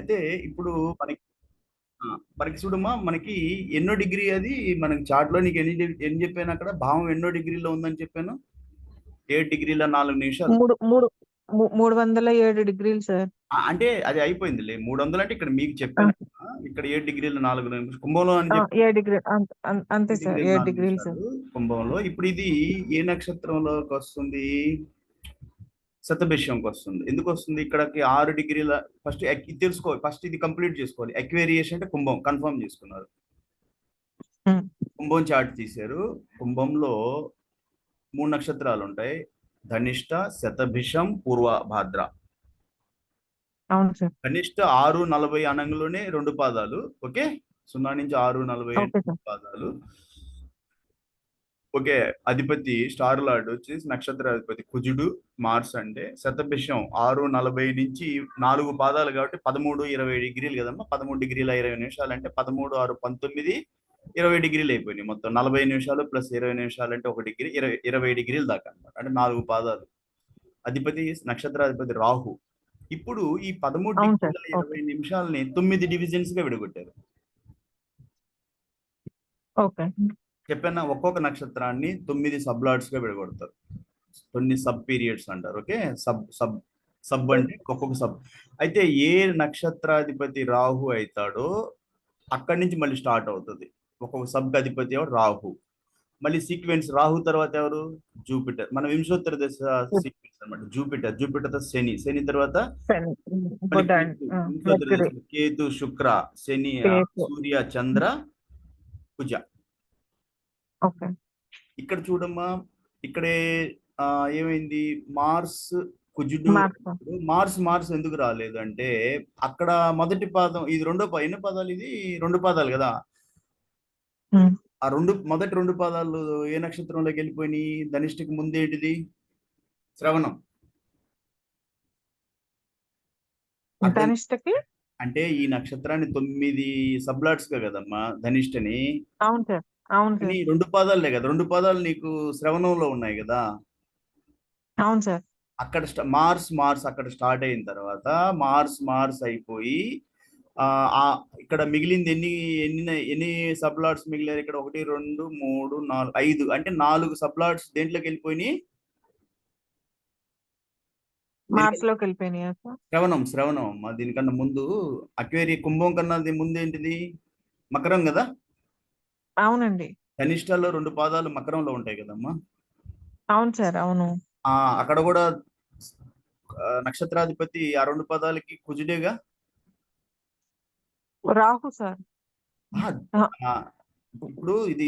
అయితే ఇప్పుడు మనకి మనకి చూడమ్మా, మనకి ఎన్నో డిగ్రీ అది మనకి చార్ట్ లో నీకు ఎన్ని చెప్పాను, అక్కడ భావం ఎన్నో డిగ్రీలో ఉందని చెప్పాను. 7 డిగ్రీల 4 నిమిషాలు. 307 డిగ్రీలు సార్. అంటే అది అయిపోయిందిలే. 300 అంటే ఇక్కడ మీకు చెప్పాను. ఇక్కడ 7 డిగ్రీల 4 నిమిషాలు కుంభంలో అని చెప్పి 7 డిగ్రీ అంతే ఏడు సార్, డిగ్రీల 7 నాలుగు డిగ్రీలు సార్. నిమిషాలు కుంభంలో. ఇప్పుడు ఇది ఏ నక్షత్రంలోకి వస్తుంది? శతభిషంకి వస్తుంది. ఎందుకు వస్తుంది ఇక్కడికి 6 డిగ్రీల? ఫస్ట్ తెలుసుకో, ఫస్ట్ ఇది కంప్లీట్ చేసుకోవాలి. ఎక్వేరియేషన్ అంటే కుంభం కన్ఫర్మ్ చేసుకున్నారు. ఉమ్, కుంభం చార్ట్ తీశారు. కుంభంలో 3 నక్షత్రాలు ఉంటాయి: ధనిష్ట, శతభిషం, పూర్వభాద్ర. అవును సార్. కనిష్ట 6:40 అనంగంలోనే 2 పాదాలు. ఓకే, 0 నుంచి 6:40 ఓకే సార్. పాదాలు. ఓకే. అధిపతి స్టార్ లార్డ్ వచ్చేసి నక్షత్ర అధిపతి కుజుడు, మార్స్. అంటే శతభిషం 6:40 నుంచి 4 పాదాలు కాబట్టి 13:20 డిగ్రీలు కదమ్మా. 13 డిగ్రీల 20 నిమిషాలు అంటే 13, 6, 19, 20 డిగ్రీలు అయిపోయినాయి. మొత్తం 40 నిమిషాలు ప్లస్ 20 నిమిషాలు అంటే 1 డిగ్రీ, 20 డిగ్రీలు దాకా అనమాట. అంటే 4 పాదాలు. అధిపతి నక్షత్రాధిపతి రాహు. ఇప్పుడు ఈ 13 అవును సార్. డిగ్రీల ఓకే. 20 నిమిషాలని 9 డివిజన్స్ గా విడగొట్టారు. ఓకే. చెప్పిన ఒక్కొక్క నక్షత్రాన్ని 9 సబ్లాట్స్ గా విడగొడతారు. 9 సబ్ పీరియడ్స్ అంటారు. ఓకే, సబ్ సబ్ సబ్ అంటే ఒక్కొక్క సబ్. అయితే ఏ నక్షత్రాధిపతి రాహు అవుతాడో అక్కడి నుంచి మళ్ళీ స్టార్ట్ అవుతుంది. ఒక్కొక్క సబ్ అధిపతి ఎవరు? రాహు. మళ్ళీ సీక్వెన్స్ రాహు తర్వాత ఎవరు? జూపిటర్. మన వింశోత్తర దశ సీక్వెన్స్ అనమాట. జూపిటర్, జూపిటర్ తర్వాత శని, శని తర్వాత మళ్ళీ గుడ్ అండ్ కేతు. వింశోత్తర మెర్క్యూరీ. దశలో కేతు, శుక్ర, శని, కేతు. సూర్య, చంద్ర, కుజ. ఓకే. ఇక్కడ చూడమ్మా, ఇక్కడే ఆ, ఏమైంది? మార్స్, కుజుడు. మార్క్స్. మార్స్ మార్స్ ఎందుకు రాలేదు అంటే అక్కడ మొదటి పాదం ఇది, ఎన్ని పదాలు? ఇది 2 పాదాలు కదా. ఆ మొదటి 2 పాదాలు ఏ నక్షత్రంలోకి వెళ్ళిపోయినాయి? ధనిష్ఠకి ముందేంటిది? శ్రవణం. అర్థం? ధనిష్టకి. అంటే ఈ నక్షత్రాన్ని 9 సబ్లాట్స్ గా కదమ్మా ధనిష్టని. అవును సార్. అవును కానీ సార్. 2 పాదాలే కదా. 2 పాదాలు నీకు శ్రవణంలో ఉన్నాయి కదా. అవును సార్. అక్కడ మార్స్ మార్స్ అక్కడ స్టార్ట్ అయిన తర్వాత మార్స్ మార్స్ అయిపోయి ఆ ఆ ఇక్కడ మిగిలింది ఎన్ని సబ్లాట్స్ మిగిలారు ఇక్కడ? 1, 2, 3, 4, 5. అంటే 4 సబ్లాట్స్ దేంట్లోకి వెళ్ళిపోయినాయి? మార్స్ లోకి వెళ్ళిపోయినాయా సార్? శ్రవణం. శ్రవణం అమ్మా. దీనికన్నా ముందు కుంభం కన్నా ముందు ఏంటిది? మకరం కదా. అవునండి. ధనిష్టాలో 2 పాదాలు మకరంలో ఉంటాయి కదమ్మా. అవును సార్. అవును. అక్కడ కూడా నక్షత్రాధిపతి ఆ 2 పాదాలకి కుజుడేగా. రాహు సార్. ఆ, ఆ, ఇప్పుడు ఇది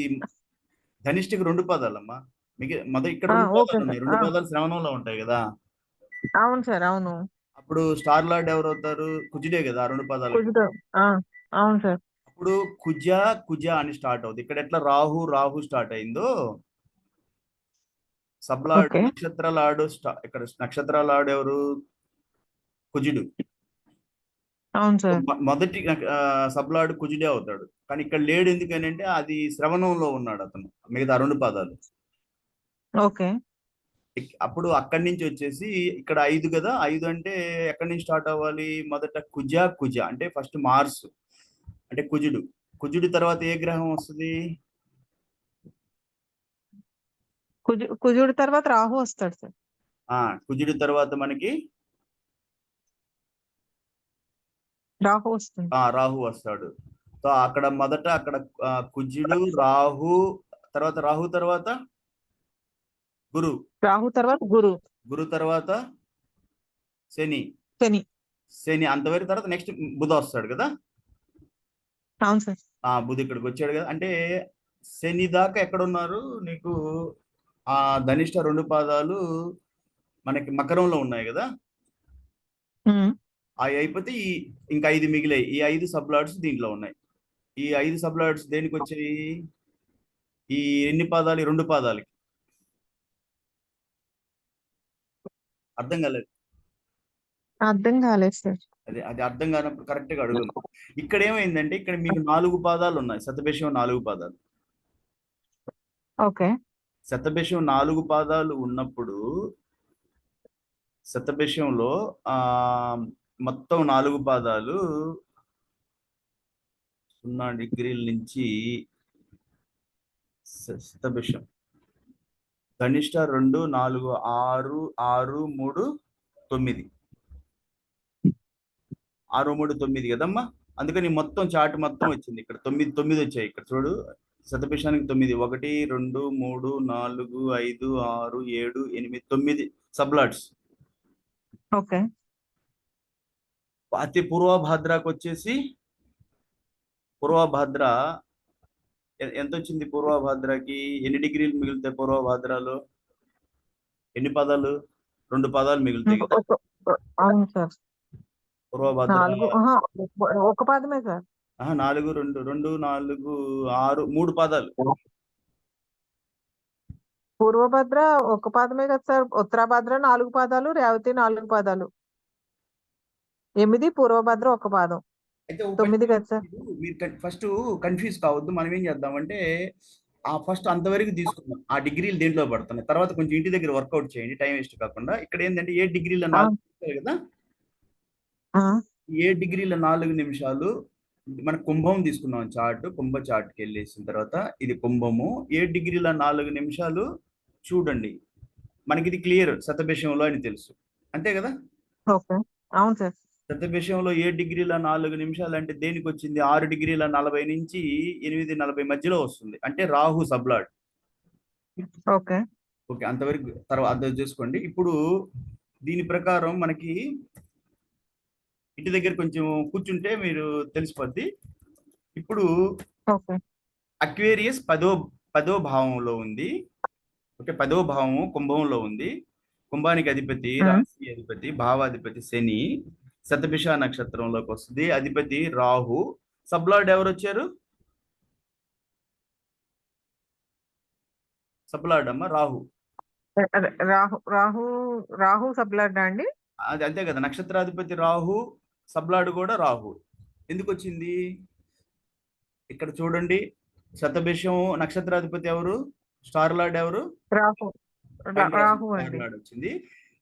ధనిష్ఠకి 2 పాదాలమ్మా. ఇక్కడ 2 పాదాలు ఓకే సార్. ఉన్నాయి. 2 పాదాలు శ్రవణంలో ఉంటాయి కదా. అవును సార్. అవును. అప్పుడు స్టార్ లార్డ్ ఎవరు అవుతారు? కుజుడే కదా ఆ 2 పాదాలకి. కుజుడు. ఆ, అవును సార్. అప్పుడు కుజ కుజ అని స్టార్ట్ అవుతుంది. ఇక్కడ ఎట్లా రాహు రాహు స్టార్ట్ అయిందో సబ్లార్డ్ ఓకే. నక్షత్రాలాడు ఇక్కడ నక్షత్రాలాడు ఎవరు? కుజుడు. అవును సార్. మొదటి సబ్లార్డ్ కుజుడే అవుతాడు. కానీ ఇక్కడ లేడు. ఎందుకని అంటే అది శ్రవణంలో ఉన్నాడు అతను, మిగతా 2 పాదాలు. ఓకే. అప్పుడు అక్కడి నుంచి వచ్చేసి ఇక్కడ 5 కదా. 5 అంటే ఎక్కడి నుంచి స్టార్ట్ అవ్వాలి? మొదట కుజ కుజ అంటే ఫస్ట్ మార్స్ అంటే కుజుడు. కుజుడు తర్వాత ఏ గ్రహం వస్తుంది? కుజుడు తర్వాత రాహు వస్తాడు సార్. కుజుడు తర్వాత మనకి రాహు వస్తుంది. రాహు వస్తాడు. సో అక్కడ మొదట అక్కడ కుజుడు, రాహు తర్వాత గురు, రాహు తర్వాత గురు. గురు తర్వాత శని, శని. శని అంతవరకు. తర్వాత నెక్స్ట్ బుధ వస్తాడు కదా. అవును సార్. బుధ ఇక్కడికి వచ్చాడు కదా. అంటే శని దాకా ఎక్కడ ఉన్నారు నీకు? ఆ ధనిష్ట 2 పాదాలు మనకి మకరంలో ఉన్నాయి కదా. అవి అయిపోతే ఇంకా 5 మిగిలాయి. ఈ 5 సబ్లాట్స్ దీంట్లో ఉన్నాయి. ఈ 5 సబ్లాట్స్ దేనికి వచ్చాయి? ఈ ఎన్ని పాదాలు? 2 పాదాలకి. అర్థం కాలేదు. అర్థం కాలేదు సార్. అది అర్థం కానప్పుడు కరెక్ట్ గా అడుగును. ఇక్కడ ఏమైందంటే ఇక్కడ మీకు 4 పాదాలు ఉన్నాయి. శతభిషం 4 పాదాలు. ఓకే. శతభిషం 4 పాదాలు ఉన్నప్పుడు శతభిషంలో ఆ మొత్తం 4 పాదాలు 0 డిగ్రీల నుంచి శతభిషం ధనిష్ట 2 4 6 6 3 9 6 3 9 కదమ్మా. అందుకని మొత్తం చార్ట్ మొత్తం వచ్చింది ఇక్కడ 9 వచ్చాయి. ఇక్కడ చూడు, శతభిషానికి 9 1 2 3 4 5 6 7 8 9 సబ్లాట్స్. ఓకే. అతి పూర్వభాద్రాకు వచ్చేసి పూర్వభాద్ర ఎంత వచ్చింది? పూర్వభాద్రకి ఎన్ని డిగ్రీలు మిగులుతాయి? పూర్వభాద్రలో ఎన్ని పదాలు? 2 పదాలు మిగులుతాయి కదా అవును సార్. పూర్వభాద్ర. 4 ఒక పాదమే సార్. 4 2 2 4 6 3 పదాలు. పూర్వభద్ర ఒక పాదమే కదా సార్. ఉత్తరాభద్ర 4 పాదాలు, రేవతి 4 పాదాలు. 8 పూర్వభద్ర ఒక పాదం. అయితే 9 కదా సార్. మీరు ఫస్ట్ కన్ఫ్యూజ్ కావద్దు. మనం ఏం చేద్దామంటే ఆ ఫస్ట్ అంతవరకు తీసుకుందాం. ఆ డిగ్రీలు దేంట్లో పడుతున్నాయి, తర్వాత కొంచెం ఇంటి దగ్గర వర్కౌట్ చేయండి, టైం వేస్ట్ కాకుండా. ఇక్కడ ఏంటంటే 7 డిగ్రీల 4 కదా, 7 డిగ్రీల 4 నిమిషాలు మన కుంభం తీసుకున్నాం చార్ట్. కుంభ చార్ట్కి వెళ్ళేసిన తర్వాత ఇది కుంభము. 7 డిగ్రీల 4 నిమిషాలు చూడండి. మనకి ఇది క్లియర్ శతభిషంలో అని తెలుసు, అంతే కదా? ఓకే. అవును సార్. శతభిషంలో 7 డిగ్రీల 4 నిమిషాలు అంటే దేనికి వచ్చింది? 6 డిగ్రీల 40 నుంచి 8:40 మధ్యలో వస్తుంది, అంటే రాహు సబ్లాడ్. ఓకే. ఓకే, అంతవరకు తర్వాత అర్థం చేసుకోండి. ఇప్పుడు దీని ప్రకారం మనకి ఇంటి దగ్గర కొంచెం కూర్చుంటే మీరు తెలిసిపోద్ది. ఇప్పుడు ఓకే. అక్వేరియస్ 10వ భావంలో ఉంది. ఓకే, 10వ భావము కుంభంలో ఉంది. కుంభానికి అధిపతి రాశి అధిపతి భావాధిపతి శని. శతభిష నక్షత్రంలోకి వస్తుంది, అధిపతి రాహు. సబ్లార్డ్ ఎవరు వచ్చారు? సబ్లార్డ్ అమ్మ రాహు. రాహు సబ్లార్డ్ అండి. అది అంతే కదా, నక్షత్రాధిపతి రాహు, సబ్లార్డ్ కూడా రాహు. ఎందుకు వచ్చింది? ఇక్కడ చూడండి, శతభిషం నక్షత్రాధిపతి ఎవరు? స్టార్ లార్డ్ ఎవరు? రాహు అండి. లార్డ్ వచ్చింది.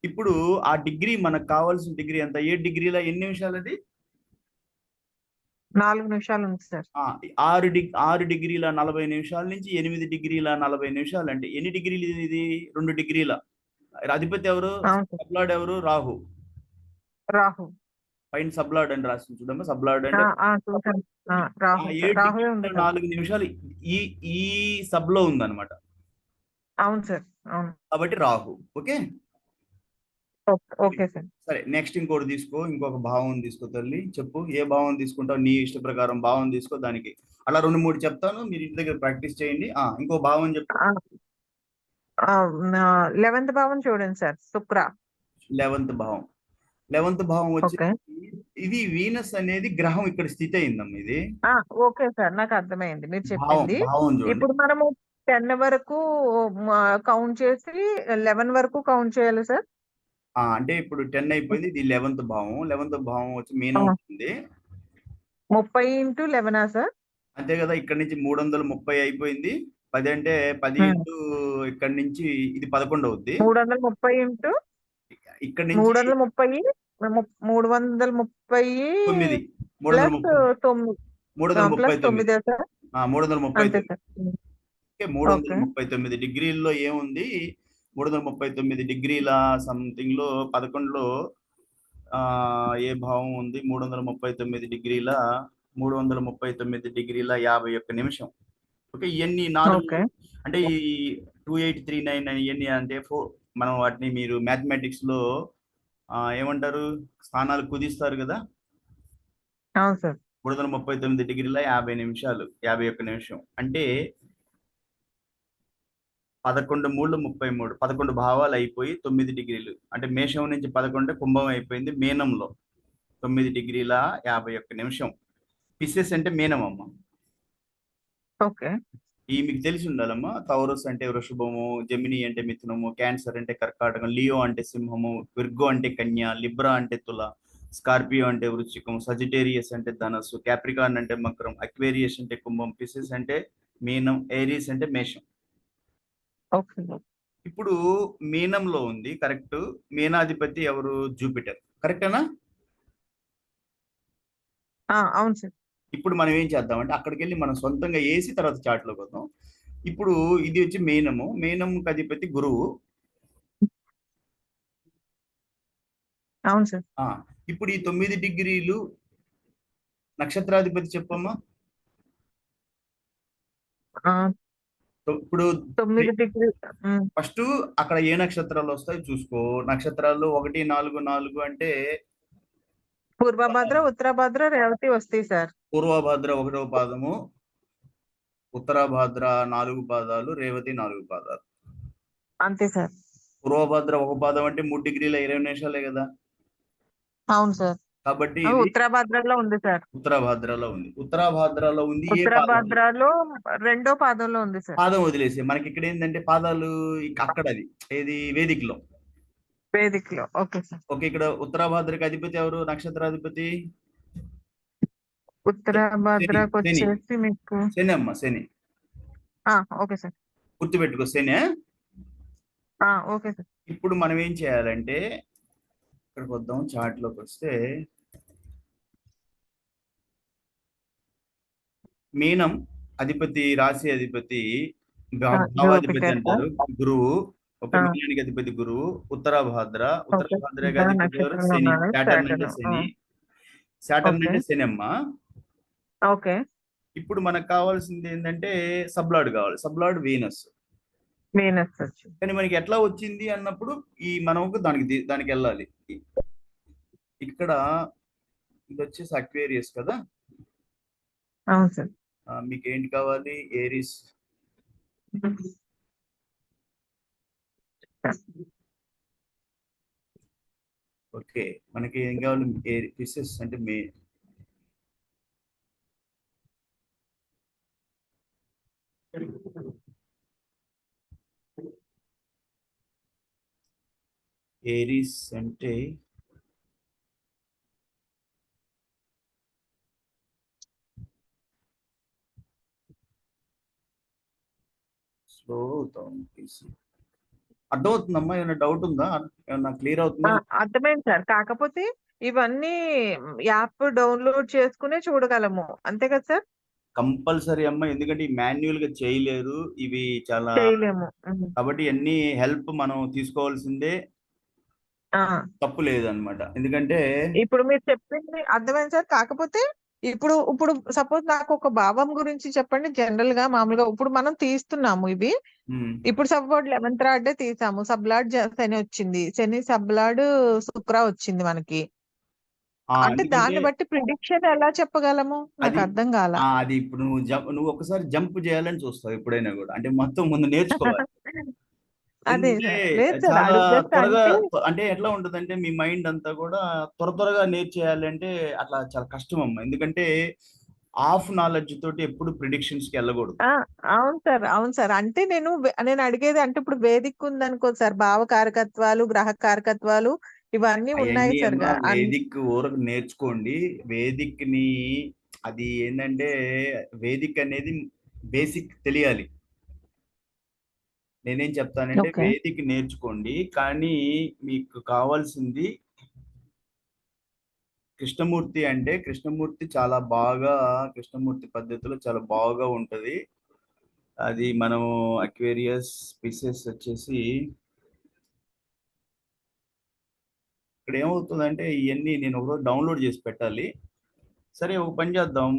ఇప్పుడు ఆ డిగ్రీ మనకు కావాల్సిన డిగ్రీ ఎంత? 7 డిగ్రీల ఎన్ని నిమిషాలు? అది 4 నిమిషాలు ఉంది సార్. 6 డిగ్రీల 40 నిమిషాల నుంచి 8 డిగ్రీల 40 నిమిషాలు. అంటే ఎన్ని డిగ్రీలు ఇది? 2 డిగ్రీల. అధిపతి ఎవరు? సబ్లార్డ్ ఎవరు? రాహు. పైన సబ్లార్డ్ అని రాసింది చూడమ్మా. సబ్లార్డ్ అంటే 7 నిమిషాలు ఈ ఈ సబ్ లో ఉందన్నమాట. అవును సార్. అవును. కాబట్టి రాహు. ఓకే. Okay sir. సరే, నెక్స్ట్ ఇంకోటి తీసుకో. ఇంకొక భావం తీసుకో తల్లి. చెప్పు, ఏ భావం తీసుకుంటావు? నీ ఇష్ట ప్రకారం భావం తీసుకో. దానికి అలా 2 3 చెప్తాను, మీరు ఇంటి దగ్గర ప్రాక్టీస్ చేయండి. ఇంకో భావం చెప్పు. 11th భావం చూడండి సార్. శుక్ర. 11th భావం. 11th భావం వచ్చి ఇది వీనస్ అనేది గ్రహం ఇక్కడ స్థితి అయిందమ్మా. ఇది ఓకే సార్, నాకు అర్థమైంది మీరు చెప్పింది. ఇప్పుడు మనము 10 వరకు కౌంట్ చేసి 11 వరకు కౌంట్ చేయాలి సార్. అంటే ఇప్పుడు 10 అయిపోయింది, ఇది 11th భావం. 11th భావం వచ్చి మీనం ఉంటుంది. 30 into 11 సార్? అంతే కదా. ఇక్కడ నుంచి 330 అయిపోయింది. 10 అంటే 10 ఇంటూ ఇక్కడ నుంచి ఇది 11 అవుద్ది. 330 ఇంటూ ఇక్కడ నుంచి 330 330 339 డిగ్రీల్లో ఏముంది? 339 డిగ్రీల సంథింగ్ లో 11లో ఏ భావం ఉంది? 339 డిగ్రీల 51 నిమిషం. ఓకే, ఇవన్నీ 4 అంటే ఈ 2839 ఇవన్నీ అంటే మనం వాటిని మీరు మ్యాథమెటిక్స్ లో ఏమంటారు? స్థానాలు కుదిస్తారు కదా. 339 డిగ్రీల 50 నిమిషాలు, 51 నిమిషం. అంటే 11 3 33, 11 భావాలు అయిపోయి 9 డిగ్రీలు. అంటే మేషం నుంచి 11 కుంభం అయిపోయింది. మీనంలో 9 డిగ్రీల 51 నిమిషం. పిసెస్ అంటే మీనం అమ్మ. ఓకే. ఈ మీకు తెలిసి ఉండాలమ్మా. టౌరస్ అంటే వృషభము, జెమిని అంటే మిథునము, క్యాన్సర్ అంటే కర్కాటకం, లియో అంటే సింహము, విర్గో అంటే కన్య, లిబ్రా అంటే తుల, స్కార్పియో అంటే వృశ్చికం, సజిటేరియస్ అంటే ధనస్సు, క్యాప్రికాన్ అంటే మకరం, అక్వేరియస్ అంటే కుంభం, పిసెస్ అంటే మీనం, ఏరీస్ అంటే మేషం. ఇప్పుడు మీనంలో ఉంది, కరెక్ట్. మీనాధిపతి ఎవరు? జూపిటర్, కరెక్టేనా? అవును సార్. ఇప్పుడు మనం ఏం చేద్దామంటే అక్కడికి వెళ్ళి మనం సొంతంగా వేసి తర్వాత చార్ట్లోకి వద్దాం. ఇప్పుడు ఇది వచ్చి మీనము, మీనంకి అధిపతి గురువు. అవును సార్. ఇప్పుడు ఈ 9 డిగ్రీలు నక్షత్రాధిపతి చెప్పమ్మా. ఇప్పుడు 9 డిగ్రీ. ఫస్ట్ అక్కడ ఏ నక్షత్రాలు వస్తాయి చూసుకో. నక్షత్రాలు 1, 4, 4 అంటే పూర్వభద్ర, ఉత్తరభద్ర, రేవతి వస్తాయి సార్. పూర్వభద్ర 1వ పాదము, ఉత్తరభద్ర 4 పాదాలు, రేవతి 4 పాదాలు. అంతే సార్. పూర్వభద్ర 1 పాదం అంటే 3 డిగ్రీల 20 నిమిషాలే కదా. అవును సార్. కాబట్టి ఇది ఉత్తరభద్రలో ఉంది సార్. ఉత్తరభద్రలో ఉంది. ఉత్తరభద్రలో ఉంది. ఏ పాదం? ఉత్తరభద్రలో 2వ పాదంలో ఉంది సార్. పాదం వదిలేసి మనకి ఇక్కడ ఏంటంటే పాదాలు అక్కడ అది ఏది వేదికలో. వేదికలో. Okay sir. ఓకే, ఇక్కడ ఉత్తరభద్రకి అధిపతి ఎవరు? నక్షత్రాధిపతి ఉత్తరభద్రకు వచ్చేసి మీకు శని అమ్మ, శని. Okay sir. గుర్తుపెట్టుకో, శని. Okay sir. ఇప్పుడు మనం ఏం చేయాలంటే ఇక్కడికి వద్దాం. చార్ట్ లోకి వస్తే మీనం అధిపతి, రాశి అధిపతి, భావాధిపతి అంటారు గురువు. ఒక మీనానికి అధిపతి గురువు. ఉత్తరాభాద్ర, ఉత్తరాభాద్రకి అధిపతి ఎవరు? శని. సాటర్న్ అంటే శని. సాటర్న్ అంటే శని అమ్మ. ఓకే. ఇప్పుడు మనకు కావాల్సింది ఏంటంటే సబ్లాడ్ కావాలి. సబ్లాడ్ వీనస్. కానీ మనకి ఎట్లా వచ్చింది అన్నప్పుడు ఈ మనకు దానికి వెళ్ళాలి. ఇక్కడ ఇది వచ్చేసి అక్వేరియస్ కదా. అవును సార్. మీకు ఏంటి కావాలి? ఏరిస్. ఓకే, మనకి ఏం కావాలి? పిసెస్ అంటే ఏరిస్ అంటే స్లో అవుతాం. అర్థమవుతుందమ్మా? ఏమైనా డౌట్ ఉందా? ఏమన్నా క్లియర్ అవుతుందా? అర్థమైంది సార్. కాకపోతే ఇవన్నీ యాప్ డౌన్లోడ్ చేసుకునే చూడగలము, అంతే కదా సార్? కంపల్సరీ అమ్మా, ఎందుకంటే మాన్యువల్ గా చేయలేరు ఇవి, చాలా చేయలేము. కాబట్టి అన్ని హెల్ప్ మనం తీసుకోవాల్సిందే, తప్పు లేదన్నమాట. ఎందుకంటే ఇప్పుడు మీరు చెప్పింది అర్థమైంది సార్. కాకపోతే ఇప్పుడు ఇప్పుడు సపోజ్ నాకు ఒక భావం గురించి చెప్పండి. జనరల్ గా మామూలుగా ఇప్పుడు మనం తీస్తున్నాము ఇవి. ఇప్పుడు సపోజ్ 11th లార్డ్ తీసాము. సబ్లార్డ్ శని వచ్చింది. శని సబ్లార్డ్ శుక్ర వచ్చింది మనకి. అంటే దాన్ని బట్టి ప్రిడిక్షన్ ఎలా చెప్పగలము? నాకు అర్థం కాల. అది ఇప్పుడు నువ్వు ఒకసారి జంప్ చేయాలని చూస్తావు ఎప్పుడైనా కూడా. అంటే మొత్తం ముందు నేర్చుకోవాలి. అదే చాలా త్వరగా అంటే ఎట్లా ఉంటదంటే మీ మైండ్ అంతా కూడా త్వరగా నేర్చేయాలంటే అట్లా చాలా కష్టం అమ్మా. ఎందుకంటే హాఫ్ నాలెడ్జ్ తోటి ఎప్పుడు ప్రిడిక్షన్స్ కి వెళ్ళకూడదు. అవును సార్. అవును సార్. అంటే నేను అడిగేది అంటే ఇప్పుడు వేదిక్ ఉందనుకో సార్, భావ కారకత్వాలు, గ్రహ కారకత్వాలు ఇవన్నీ ఉన్నాయి సార్. వేదిక్ ఊరకు నేర్చుకోండి. వేదిక్ ని అది ఏంటంటే వేదిక్ అనేది బేసిక్ తెలియాలి. నేనేం చెప్తానంటే వేదిక్ నేర్చుకోండి, కానీ మీకు కావాల్సింది కృష్ణమూర్తి. అంటే కృష్ణమూర్తి చాలా బాగా, కృష్ణమూర్తి పద్ధతిలో చాలా బాగా ఉంటది. అది మనము అక్వేరియస్ స్పీసెస్ వచ్చేసి ఇక్కడ ఏమవుతుందంటే ఇవన్నీ నేను ఒకరోజు డౌన్లోడ్ చేసి పెట్టాలి. సరే, ఒక పని చేద్దాం,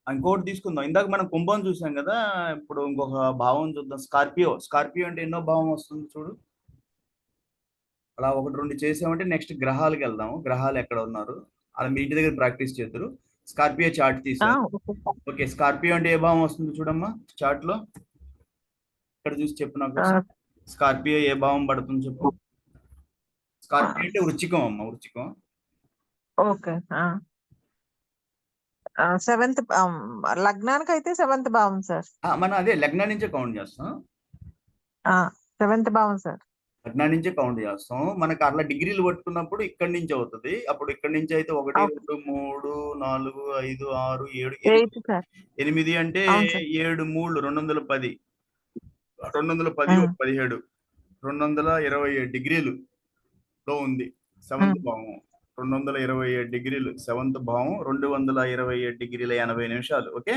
ఇంకోటి తీసుకుందాం. ఇందాక మనం కుంభం చూసాం కదా, ఇప్పుడు ఇంకొక భావం చూద్దాం. స్కార్పియో. స్కార్పియో అంటే ఎన్నో భావం వస్తుంది చూడు. అలా 1, 2 చేసామంటే నెక్స్ట్ గ్రహాలకు వెళ్దాము. గ్రహాలు ఎక్కడ ఉన్నారు అలా మీ ఇంటి దగ్గర ప్రాక్టీస్ చేద్దరు. స్కార్పియో చార్ట్ తీసాను. ఓకే, స్కార్పియో అంటే ఏ భావం వస్తుంది చూడమ్మా చార్ట్ లో. ఇక్కడ చూసి చెప్పు నాకు. స్కార్పియో ఏ భావం పడుతుంది చెప్పు. స్కార్పియో అంటే వృచ్చికం అమ్మ, వృచ్చికం. ఓకే. 7th లగ్నానికి అయితే 7th భావం సార్. మనం అదే లగ్నం నుంచే కౌంట్ చేస్తాం. 7th భావం సార్. లగ్నం నుంచే కౌంట్ చేస్తాం. మనకు అట్లా డిగ్రీలు పట్టుకున్నప్పుడు ఇక్కడి నుంచి అవుతుంది. అప్పుడు ఇక్కడి నుంచి అయితే 1, 2, 3, 4, 5, 6, 7, 8 అంటే 7 3 210. 210 17 227 డిగ్రీలు లో ఉంది 7th భావం. 227 డిగ్రీలు 7th భావం 227 డిగ్రీల 80 నిమిషాలు. Okay,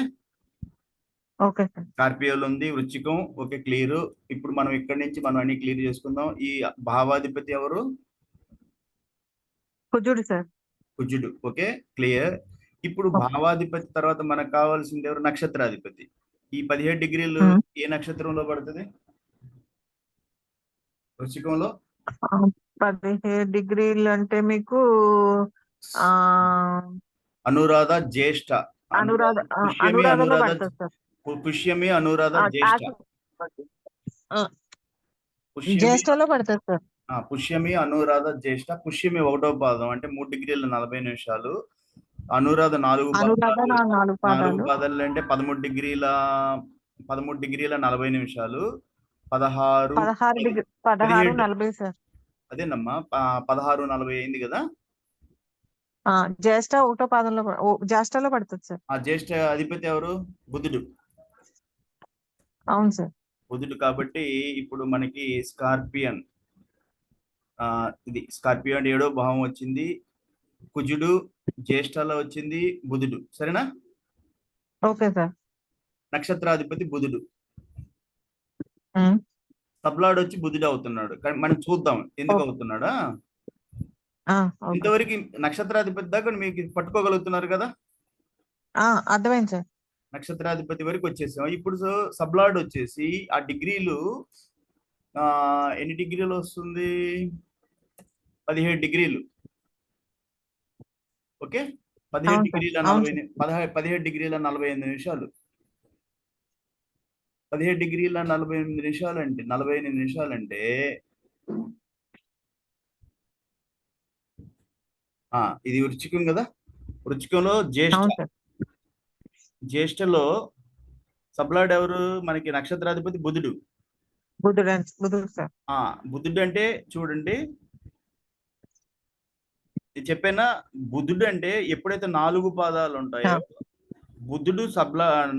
okay sir. స్కార్పియోలో ఉంది వృచ్చికం. Okay, clear. ఇప్పుడు మనం ఇక్కడి నుంచి మనం అన్ని క్లియర్ చేసుకుందాం. ఈ భావాధిపతి ఎవరు? కుజుడు సార్. కుజుడు. Okay, clear. ఇప్పుడు భావాధిపతి తర్వాత మనకు కావాల్సింది ఎవరు? నక్షత్రాధిపతి. ఈ 17 డిగ్రీలు ఏ నక్షత్రంలో పడుతుంది? వృచ్చికంలో. 17 డిగ్రీలు అంటే మీకు అనురాధ జ్యేష్ఠ. అనురాధలో పడుతుంది సార్. పుష్యమి అనురాధ జ్యేష్ఠ. జ్యేష్ఠలో పడుతుంది సార్. పుష్యమి అనురాధ జ్యేష్ఠ. పుష్యమి 1వ పాదం అంటే 3 డిగ్రీల 40 నిమిషాలు. అనురాధ 4 పాదాలు అంటే 13 డిగ్రీల 40 నిమిషాలు. 16:40 సార్. అదేనమ్మా 16:40 అయింది కదా. జ్యేష్ఠ 1వ పాదంలో జ్యేష్ఠలో పడుతుంది సార్. ఆ జ్యేష్ఠ అధిపతి ఎవరు? బుధుడు. అవును సార్, బుధుడు. కాబట్టి ఇప్పుడు మనకి స్కార్పియన్, ఇది స్కార్పియన్ 7వ భావం వచ్చింది. కుజుడు జ్యేష్ఠలో వచ్చింది. బుధుడు. సరేనా? Okay sir. నక్షత్రాధిపతి బుధుడు. సబ్లాడ్ వచ్చి బుధుడు అవుతున్నాడు. కానీ మనం చూద్దాం ఎందుకు అవుతున్నాడా. ఇంతవరకు నక్షత్రాధిపతి దాకా మీకు పట్టుకోగలుగుతున్నారు కదా? అర్థమైంది సార్. నక్షత్రాధిపతి వరకు వచ్చేసాం. ఇప్పుడు సబ్లాడ్ వచ్చేసి ఆ డిగ్రీలు ఎన్ని డిగ్రీలు వస్తుంది? 17 డిగ్రీలు. ఓకే, 17 డిగ్రీల 45 నిమిషాలు. 17 డిగ్రీల 48 నిమిషాలు అంటే 48 నిమిషాలు అంటే ఇది వృచ్చికం కదా. వృచ్చికంలో జ్యేష్ఠలో సబ్లాడ్ ఎవరు? మనకి నక్షత్రాధిపతి బుధుడు. బుధుడు సార్. బుధుడు అంటే చూడండి, చెప్పేనా, బుధుడు అంటే ఎప్పుడైతే 4 పాదాలు ఉంటాయో బుధుడు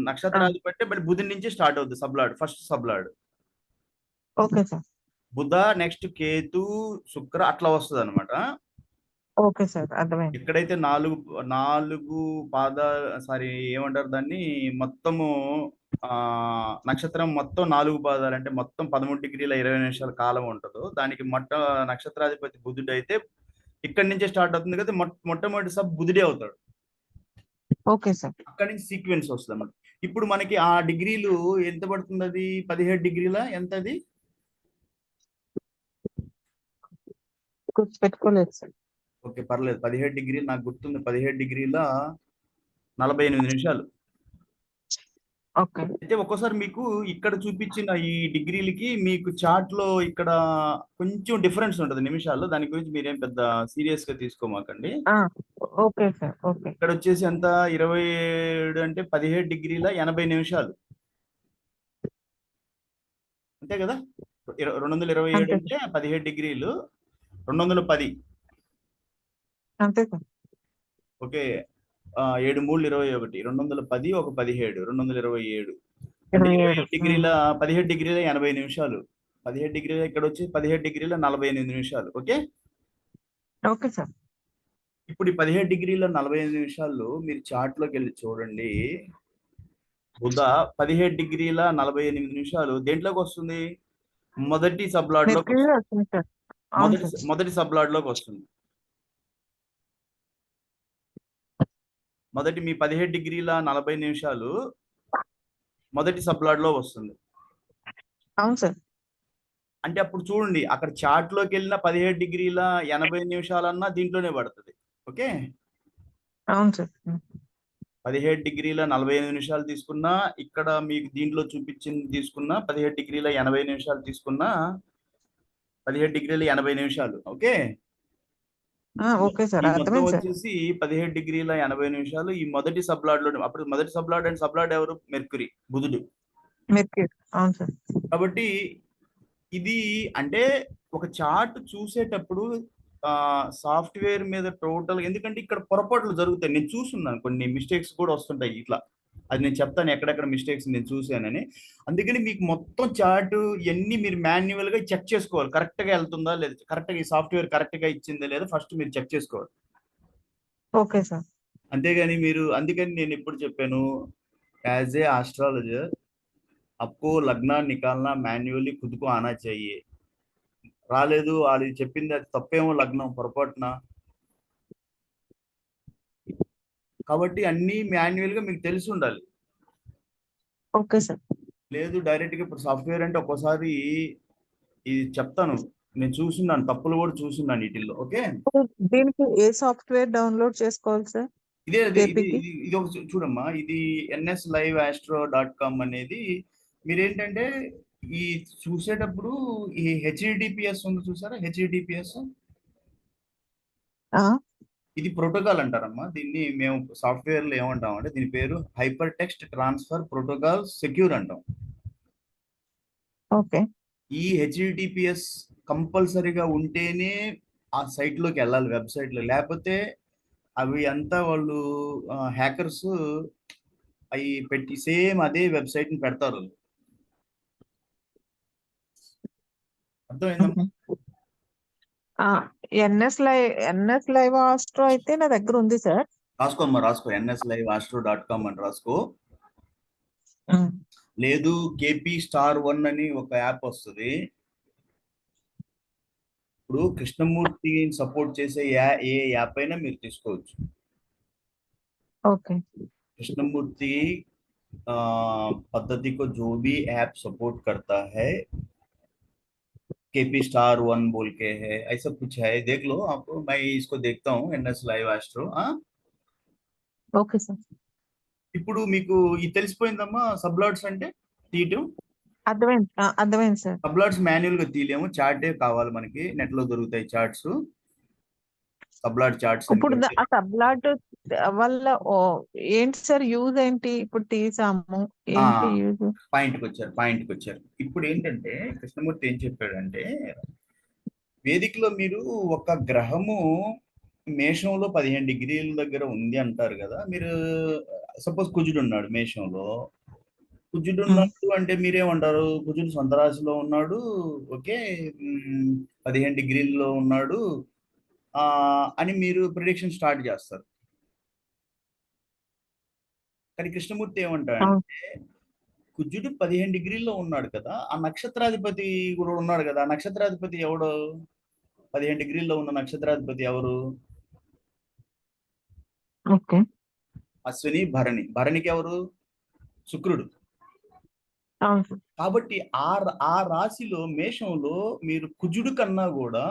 నక్షత్రాధిపతి. బట్ బుధుడి నుంచి స్టార్ట్ అవుతుంది సబ్లాడ్. ఫస్ట్ సబ్లాడ్. Okay sir. బుధ, నెక్స్ట్ కేతు, శుక్ర అట్లా వస్తుంది అనమాట. ఓకే సార్, అర్థమైంది. ఎక్కడైతే 4 పాదాలు, సారీ ఏమంటారు దాన్ని, మొత్తము నక్షత్రం మొత్తం 4 పాదాలు అంటే మొత్తం 13 డిగ్రీల 20 నిమిషాల కాలం ఉంటుందో దానికి నక్షత్రాధిపతి బుధుడు అయితే ఇక్కడి నుంచే స్టార్ట్ అవుతుంది కదా. మొట్టమొదటి సబ్ బుధుడే అవుతాడు. Okay sir. అక్కడి నుంచి సీక్వెన్స్ వస్తుంది అన్నమాట. ఇప్పుడు మనకి ఆ డిగ్రీలు ఎంత పడుతుంది? అది 17 డిగ్రీల ఎంత? అది గుర్తుపెట్టుకోలేదు సార్. ఓకే, పర్లేదు. 17 డిగ్రీలు నాకు గుర్తుంది. 17 డిగ్రీల 48 నిమిషాలు. ఓకే. అయితే ఒక్కోసారి మీకు ఇక్కడ చూపించిన ఈ డిగ్రీలకి మీకు చార్ట్ లో ఇక్కడ కొంచెం డిఫరెన్స్ ఉంటుంది నిమిషాల్లో. దాని గురించి మీరేం పెద్ద సీరియస్ గా తీసుకోమాకండి. Okay sir. ఓకే. ఇక్కడ వచ్చేసి ఎంత? 27 అంటే 17 డిగ్రీల 80 నిమిషాలు అంతే కదా. 227 అంటే 17 డిగ్రీలు 210 అంతే సార్. ఓకే, 7 3 21 210 ఒక 17 227 డిగ్రీల 17 డిగ్రీల 80 నిమిషాలు. 17 డిగ్రీల ఇక్కడ వచ్చి 17 డిగ్రీల 48 నిమిషాలు. ఓకే. Okay sir. ఇప్పుడు ఈ 17 డిగ్రీల 45 నిమిషాల్లో మీరు చార్ట్ లోకి వెళ్ళి చూడండి. బుధ 17 డిగ్రీల 48 నిమిషాలు దేంట్లోకి వస్తుంది? మొదటి సబ్లాడ్ లోకి. మొదటి సబ్లాడ్ లోకి వస్తుంది. మొదటి మీ 17 డిగ్రీల 40 నిమిషాలు మొదటి సబ్లాడ్ లో వస్తుంది. అవును సార్. అంటే అప్పుడు చూడండి అక్కడ చార్ట్ లోకి వెళ్ళిన 17 డిగ్రీల 80 నిమిషాలన్నా దీంట్లోనే పడుతుంది. ఓకే. అవును సార్. 17 డిగ్రీల 45 నిమిషాలు తీసుకున్నా, ఇక్కడ మీకు దీంట్లో చూపించింది తీసుకున్నా, 17 డిగ్రీల 80 నిమిషాలు తీసుకున్నా 17 డిగ్రీల 80 నిమిషాలు. ఓకే. ఓకే సార్, మొత్తం వచ్చేసి 17 డిగ్రీల 80 నిమిషాలు ఈ మొదటి సబ్లాడ్ లో. అప్పుడు మొదటి సబ్లాడ్ అండ్ సబ్లాడ్ ఎవరు? మెర్క్యూరీ, బుధుడు. అవును సార్. కాబట్టి ఇది అంటే ఒక చార్ట్ చూసేటప్పుడు సాఫ్ట్వేర్ మీద టోటల్, ఎందుకంటే ఇక్కడ పొరపాట్లు జరుగుతాయి. నేను చూస్తున్నాను కొన్ని మిస్టేక్స్ కూడా వస్తుంటాయి ఇట్లా. అది నేను చెప్తాను ఎక్కడెక్కడ మిస్టేక్స్ నేను చూసానని. అందుకని మీకు మొత్తం చార్ట్ ఇవన్నీ మీరు మాన్యువల్ గా చెక్ చేసుకోవాలి. కరెక్ట్ గా వెళ్తుందా లేదా, కరెక్ట్ గా ఈ సాఫ్ట్వేర్ కరెక్ట్ గా ఇచ్చిందా లేదా ఫస్ట్ మీరు చెక్ చేసుకోవాలి. Okay sir. అంతేగాని మీరు, అందుకని నేను ఎప్పుడు చెప్పాను, యాజ్ ఏ ఆస్ట్రాలజర్ आपको लग्ना निकालना मैन्युअली खुद को आना चाहिए. రాలేదు అది చెప్పింది అది తప్పేమో లగ్నం పొరపాటున, కాబట్టి అన్ని మాన్యువల్ గా మీకు తెలిసి ఉండాలి. Okay sir. లేదు డైరెక్ట్ గా ఇప్పుడు సాఫ్ట్వేర్ అంటే ఒక్కోసారి ఇది చెప్తాను, నేను చూసున్నాను, తప్పులు కూడా చూసున్నాను వీటిల్లో. ఓకే, ఇప్పుడు దీనికి ఏ సాఫ్ట్వేర్ డౌన్లోడ్ చేసుకోవాలి సార్ ఇదే అదే ఇది కేపీకి? ఇది ఇది ఒక చూడమ్మా, ఇది NSLiveAstro.com అనేది. మీరేంటంటే ఈ చూసేటప్పుడు ఈ హెచ్డిపిఎస్ ఉంది చూసారా, హెచ్డిపిఎస్ ఆ, ఇది ప్రోటోకాల్ అంటారమ్మా. దీన్ని మేము సాఫ్ట్వేర్ లో ఏమంటాం అంటే దీని పేరు hyper text transfer protocol secure అంటాం. ఓకే. ఈ హెచ్డిటిపిఎస్ కంపల్సరీగా ఉంటేనే ఆ సైట్ లోకి వెళ్ళాలి, వెబ్సైట్ లో. లేకపోతే అవి అంతా వాళ్ళు హ్యాకర్స్ అవి పెట్టి సేమ్ అదే వెబ్సైట్ ని పెడతారు. అర్థమైందమ్మా? ఎన్ఎస్ లైవ్ ఆస్ట్రో అయితే నా దగ్గర ఉంది సార్. రాసుకోమ్మా, రాసుకో, NSLiveAstro.com అని రాసుకో. ఉమ్, లేదు KP Star 1 అని ఒక యాప్ వస్తుంది. ఇప్పుడు కృష్ణమూర్తి సపోర్ట్ చేసే ఏ యాప్ అయినా మీరు తీసుకోవచ్చు. ఓకే. कृष्णमूर्ति पद्धति को जो भी ऐप सपोर्ट करता है, KP Star 1 बोल के है, ऐसा कुछ है, देख लो आप, मैं इसको देखता हूँ NSLiveAstro. Okay sir. ఇప్పుడు మీకు ఇది తెలిసిపోయిందమ్మా, సబ్లాట్స్ అంటే తీయటం. అర్థమైంది సార్. సబ్లాట్స్ మాన్యువల్ గా తీయలేము, చార్టే కావాలి మనకి, నెట్ లో దొరుకుతాయి చార్ట్స్, సబ్లాట్ చార్ట్స్ అని ఇప్పుడు కొడితే. ఆ సబ్లాట్ వల్ల ఏంటి సార్ యూజ్ ఏంటి? ఇప్పుడు తీసాము, ఏంటి యూజ్? పాయింట్కి వచ్చారు. ఇప్పుడు ఏంటంటే కృష్ణమూర్తి ఏం చెప్పాడంటే, వేదికలో మీరు ఒక గ్రహము మేషంలో 15 డిగ్రీల దగ్గర ఉంది అంటారు కదా మీరు. సపోజ్ కుజుడు ఉన్నాడు మేషంలో, కుజుడు ఉన్నట్టు అంటే మీరేమంటారు, కుజుడు సొంత రాశిలో ఉన్నాడు, ఓకే, 15 డిగ్రీల్లో ఉన్నాడు అని మీరు ప్రిడిక్షన్ స్టార్ట్ చేస్తారు. కానీ కృష్ణమూర్తి ఏమంటాడంటే, కుజుడు 15 డిగ్రీల్లో ఉన్నాడు కదా, ఆ నక్షత్రాధిపతి కూడా ఉన్నాడు కదా, ఆ నక్షత్రాధిపతి ఎవడు? 15 డిగ్రీల్లో ఉన్న నక్షత్రాధిపతి ఎవరు? ఓకే. అశ్విని, భరణి. భరణికి ఎవరు? శుక్రుడు. అవును సార్. కాబట్టి ఆ రాశిలో మేషంలో మీరు కుజుడు కన్నా కూడా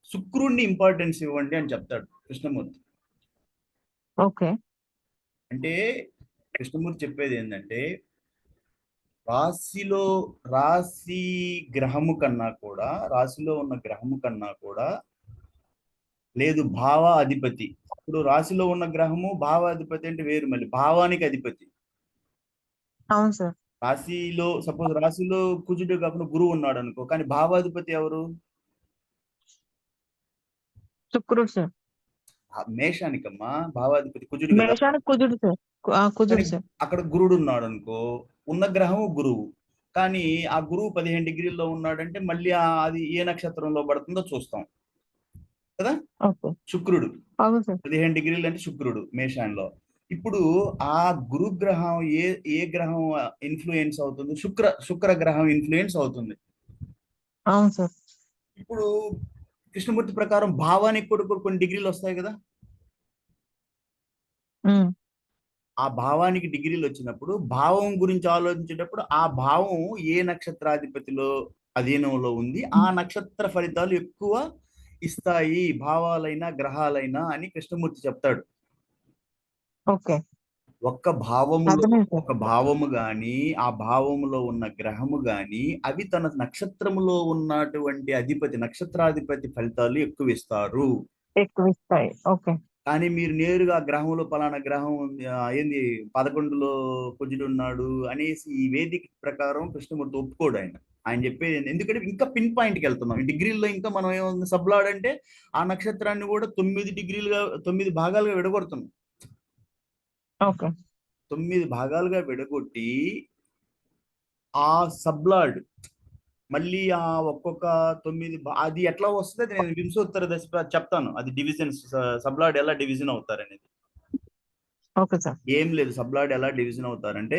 శుక్రుడిని ఇంపార్టెన్స్ ఇవ్వండి అని చెప్తాడు కృష్ణమూర్తి. ఓకే. అంటే కృష్ణమూర్తి చెప్పేది ఏంటంటే, రాశి గ్రహము కన్నా కూడా, రాశిలో ఉన్న గ్రహము కన్నా కూడా, లేదు భావ అధిపతి. ఇప్పుడు రాశిలో ఉన్న గ్రహము భావాధిపతి అంటే వేరు, మళ్ళీ భావానికి అధిపతి. అవును సార్. రాశిలో సపోజ్ రాశిలో కుజుడు కాకుండా గురువు ఉన్నాడు అనుకో, కానీ భావాధిపతి ఎవరు? శుక్రుడు సార్. మేషానికమ్మా భావాధిపతి కుజుడు కదా. మేషానికి కుజుడు సార్. కుజుడు సార్. అక్కడ గురుడు ఉన్నాడు అనుకో, ఉన్న గ్రహము గురువు, కానీ ఆ గురువు 15 డిగ్రీల్లో ఉన్నాడంటే మళ్ళీ అది ఏ నక్షత్రంలో పడుతుందో చూస్తాం కదా. ఓకే. శుక్రుడు అవును సార్. 15 డిగ్రీలు అంటే శుక్రుడు మేషాన్లో. ఇప్పుడు ఆ గురు గ్రహం ఏ గ్రహం ఇన్ఫ్లుయెన్స్ అవుతుంది? శుక్ర గ్రహం ఇన్ఫ్లుయెన్స్ అవుతుంది. అవును సార్. ఇప్పుడు కృష్ణమూర్తి ప్రకారం భావానికి కూడా కొన్ని డిగ్రీలు వస్తాయి కదా. ఆ భావానికి డిగ్రీలు వచ్చినప్పుడు భావం గురించి ఆలోచించేటప్పుడు ఆ భావం ఏ నక్షత్రాధిపతిలో అధీనంలో ఉంది, ఆ నక్షత్ర ఫలితాలు ఎక్కువ ఇస్తాయి భావాలైనా గ్రహాలైనా అని కృష్ణమూర్తి చెప్తాడు. ఓకే. ఒక భావము గాని, ఆ భావములో ఉన్న గ్రహము గాని, అవి తన నక్షత్రములో ఉన్నటువంటి నక్షత్రాధిపతి ఫలితాలు ఎక్కువ ఇస్తారు. ఓకే. కానీ మీరు నేరుగా గ్రహంలో పలానా గ్రహం ఏంది 11లో కుజుడు ఉన్నాడు అనేసి ఈ వేదిక ప్రకారం కృష్ణమూర్తి ఒప్పుకోడు. ఆయన చెప్పేది ఎందుకంటే ఇంకా పిన్ పాయింట్కి వెళ్తున్నాం. ఈ డిగ్రీల్లో ఇంకా మనం ఏముంది, సబ్లాడ్ అంటే ఆ నక్షత్రాన్ని కూడా 9 భాగాలుగా విడగొడుతున్నాం. ఓకే. 9 భాగాలుగా విడగొట్టి ఆ సబ్లాడ్ మళ్ళీ ఆ ఒక్కొక్క 9 అది ఎట్లా వస్తుంది, అది నేను వింశోత్తర దశ చెప్తాను. అది డివిజన్స్, సబ్లాడ్ ఎలా డివిజన్ అవుతారనేది. Okay sir. ఏం లేదు, సబ్లాడ్ ఎలా డివిజన్ అవుతారంటే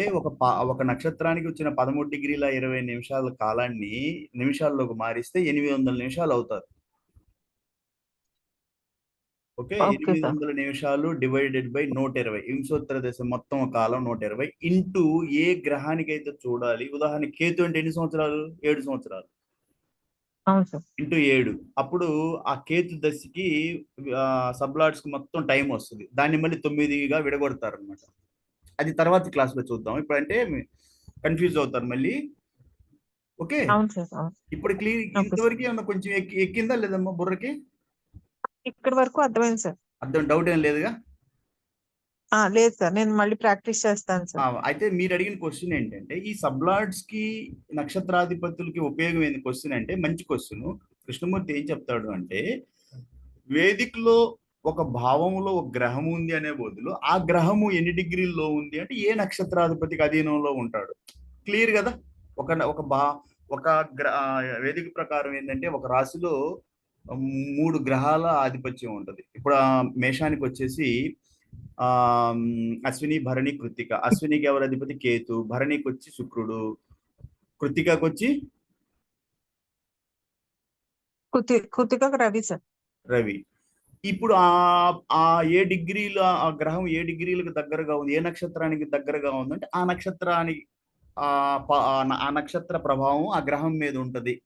ఒక నక్షత్రానికి వచ్చిన 13 డిగ్రీల 20 నిమిషాల కాలాన్ని నిమిషాల్లోకి మారిస్తే 800 నిమిషాలు అవుతారు. Okay, okay sir. 800 నిమిషాలు డివైడెడ్ బై 120, వింశోత్తర దశ మొత్తం కాలం 120 ఇంటూ ఏ గ్రహానికి అయితే చూడాలి. ఉదాహరణ కేతు అంటే ఎన్ని సంవత్సరాలు? 7 సంవత్సరాలు. అవును సార్. ఇంటూ 7, అప్పుడు ఆ కేతు దశకి సబ్లాట్స్ కి మొత్తం టైం వస్తుంది. దాన్ని మళ్ళీ 9గా విడగొడతారు అనమాట. అది తర్వాత క్లాస్ లో చూద్దాం. ఇప్పుడంటే కన్ఫ్యూజ్ అవుతారు మళ్ళీ. ఓకే, అవును సార్. అవును. ఇప్పుడు క్లియర్. Okay sir. ఇంతవరకు ఏమన్నా కొంచెం ఎక్కిందా లేదమ్మా బుర్రకి? ఇక్కడి వరకు అర్థమైంది సార్. అర్థం, డౌట్ ఏం లేదుగా? లేదు సార్, నేను మళ్ళీ ప్రాక్టీస్ చేస్తాను సార్. అయితే మీరు అడిగిన క్వశ్చన్ ఏంటంటే, ఈ సబ్లాడ్స్ కి నక్షత్రాధిపతులకి ఉపయోగం ఏంది క్వశ్చన్ అంటే, మంచి క్వశ్చన్. కృష్ణమూర్తి ఏం చెప్తాడు అంటే, వేదిక్ లో ఒక భావంలో ఒక గ్రహం ఉంది అనే బదులు ఆ గ్రహము ఎన్ని డిగ్రీల్లో ఉంది అంటే ఏ నక్షత్రాధిపతికి అధీనంలో ఉంటాడు. క్లియర్ కదా? ఒక ఒక బా ఒక వేదిక ప్రకారం ఏంటంటే, ఒక రాశిలో 3 గ్రహాల ఆధిపత్యం ఉంటది. ఇప్పుడు ఆ మేషానికి వచ్చేసి ఆ అశ్విని, భరణి, కృత్తిక. అశ్వినికి ఎవరు అధిపతి? కేతు. భరణికి వచ్చి శుక్రుడు. కృత్తికకు వచ్చి కృతికకు రవి సార్. రవి. ఇప్పుడు ఆ ఏ డిగ్రీలు, ఆ గ్రహం ఏ డిగ్రీలకు దగ్గరగా ఉంది, ఏ నక్షత్రానికి దగ్గరగా ఉందంటే ఆ నక్షత్రానికి ఆ నక్షత్ర ప్రభావం ఆ గ్రహం మీద ఉంటది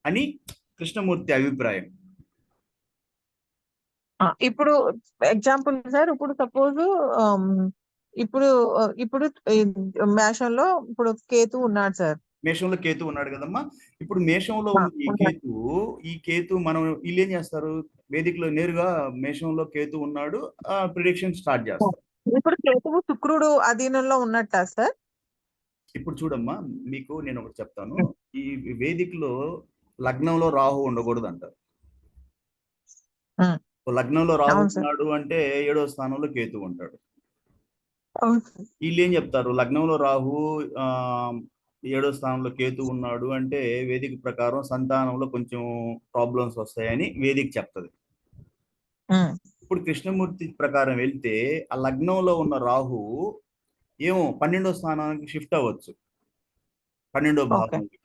అని కృష్ణమూర్తి అభిప్రాయం. ఇప్పుడు ఎగ్జాంపుల్ సార్, ఇప్పుడు సపోజ్ ఇప్పుడు ఇప్పుడు ఈ మేషంలో ఇప్పుడు కేతు ఉన్నాడు సార్. మేషంలో కేతు ఉన్నాడు కదమ్మా. ఇప్పుడు మేషంలో ఉన్న ఉన్నాడు. ఈ కేతు మనం వీళ్ళు ఏం చేస్తారు, వేదికలో నేరుగా మేషంలో కేతు ఉన్నాడు, ప్రిడిక్షన్ స్టార్ట్ చేస్తారు. ఇప్పుడు కేతువు శుక్రుడు అధీనంలో ఉన్నట్టా సార్? ఇప్పుడు చూడమ్మా, మీకు నేను ఒకటి చెప్తాను. ఈ వేదికలో లగ్నంలో రాహు ఉండకూడదు అంటారు. లగ్నంలో రాహు అవును సార్. ఉన్నాడు అంటే 7వ స్థానంలో కేతు ఉంటాడు. అవును సార్. వీళ్ళు ఏం చెప్తారు, లగ్నంలో రాహు 7వ స్థానంలో కేతు ఉన్నాడు అంటే వేదిక ప్రకారం సంతానంలో కొంచెం ప్రాబ్లమ్స్ వస్తాయని వేదిక చెప్తుంది. ఇప్పుడు కృష్ణమూర్తి ప్రకారం వెళ్తే ఆ లగ్నంలో ఉన్న రాహు ఏమో 12వ స్థానానికి షిఫ్ట్ అవ్వచ్చు, 12వ భావంకి.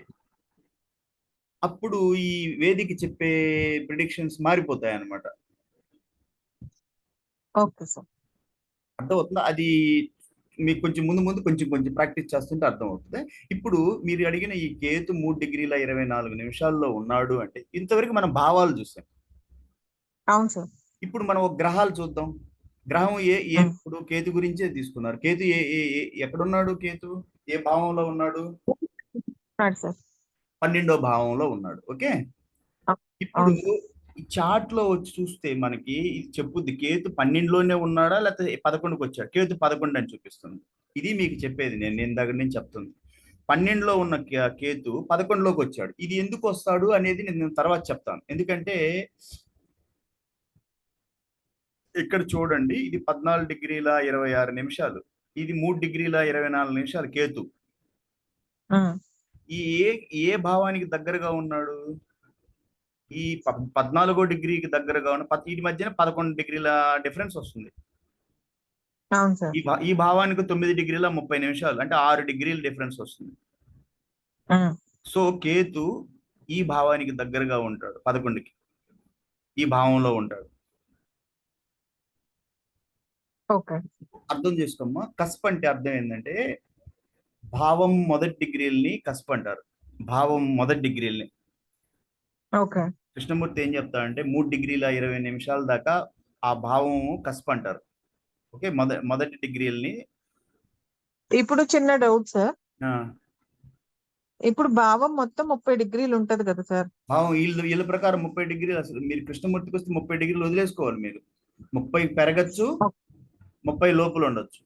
అప్పుడు ఈ వేదిక చెప్పే ప్రిడిక్షన్స్ మారిపోతాయి అన్నమాట. Okay sir. అర్థమవుతుందా? అది మీకు కొంచెం ముందు ముందు కొంచెం కొంచెం ప్రాక్టీస్ చేస్తుంటే అర్థమవుతుంది. ఇప్పుడు మీరు అడిగిన ఈ కేతు 3 డిగ్రీల 24 నిమిషాల్లో ఉన్నాడు అంటే ఇంతవరకు మనం భావాలు చూసాం. అవును సార్. ఇప్పుడు మనం ఒక గ్రహాలు చూద్దాం. గ్రహం ఇప్పుడు కేతు గురించే తీసుకున్నారు. కేతు ఎక్కడున్నాడు? కేతు ఏ భావంలో ఉన్నాడు? 12వ భావంలో ఉన్నాడు. ఓకే, ఇప్పుడు ఈ చార్ట్ లో వచ్చి చూస్తే మనకి ఇది చెప్పుద్ది, కేతు 12లోనే ఉన్నాడా లేకపోతే 11కి వచ్చాడు. కేతు 11 అని చూపిస్తుంది. ఇది మీకు చెప్పేది నేను దగ్గర నుంచి చెప్తుంది. 12లో ఉన్న కేతు 11లోకి వచ్చాడు. ఇది ఎందుకు వస్తాడు అనేది నేను తర్వాత చెప్తాను. ఎందుకంటే ఇక్కడ చూడండి, ఇది 14 డిగ్రీల 26 నిమిషాలు, ఇది 3 డిగ్రీల 24 నిమిషాలు కేతు. ఈ ఏ భావానికి దగ్గరగా ఉన్నాడు? ఈ 14వ డిగ్రీకి దగ్గరగా ఉన్న వీటి మధ్యన 11 డిగ్రీల డిఫరెన్స్ వస్తుంది. ఈ భావానికి 9 డిగ్రీల 30 నిమిషాలు, అంటే 6 డిగ్రీల డిఫరెన్స్ వస్తుంది. సో కేతు ఈ భావానికి దగ్గరగా ఉంటాడు, 11కి ఈ భావంలో ఉంటాడు. అర్థం చేసుకోమ్మా. కస్ప్ అంటే అర్థం ఏంటంటే భావం మొదటి డిగ్రీల్ని కస్ప్ అంటారు. భావం మొదటి డిగ్రీల్ని. కృష్ణమూర్తి ఏం చెప్తాడంటే 3 డిగ్రీల 20 నిమిషాల దాకా ఆ భావం కస్ప్ అంటారు. ఓకే, మొదటి డిగ్రీల్ని. ఇప్పుడు చిన్న డౌట్ సార్, ఇప్పుడు భావం మొత్తం 30 డిగ్రీలు ఉంటది కదా సార్? భావం వీళ్ళ ప్రకారం 30 డిగ్రీలు. అసలు మీరు కృష్ణమూర్తికి వస్తే 30 డిగ్రీలు వదిలేసుకోవాలి. మీరు 30 పెరగచ్చు, 30 లోపల ఉండొచ్చు.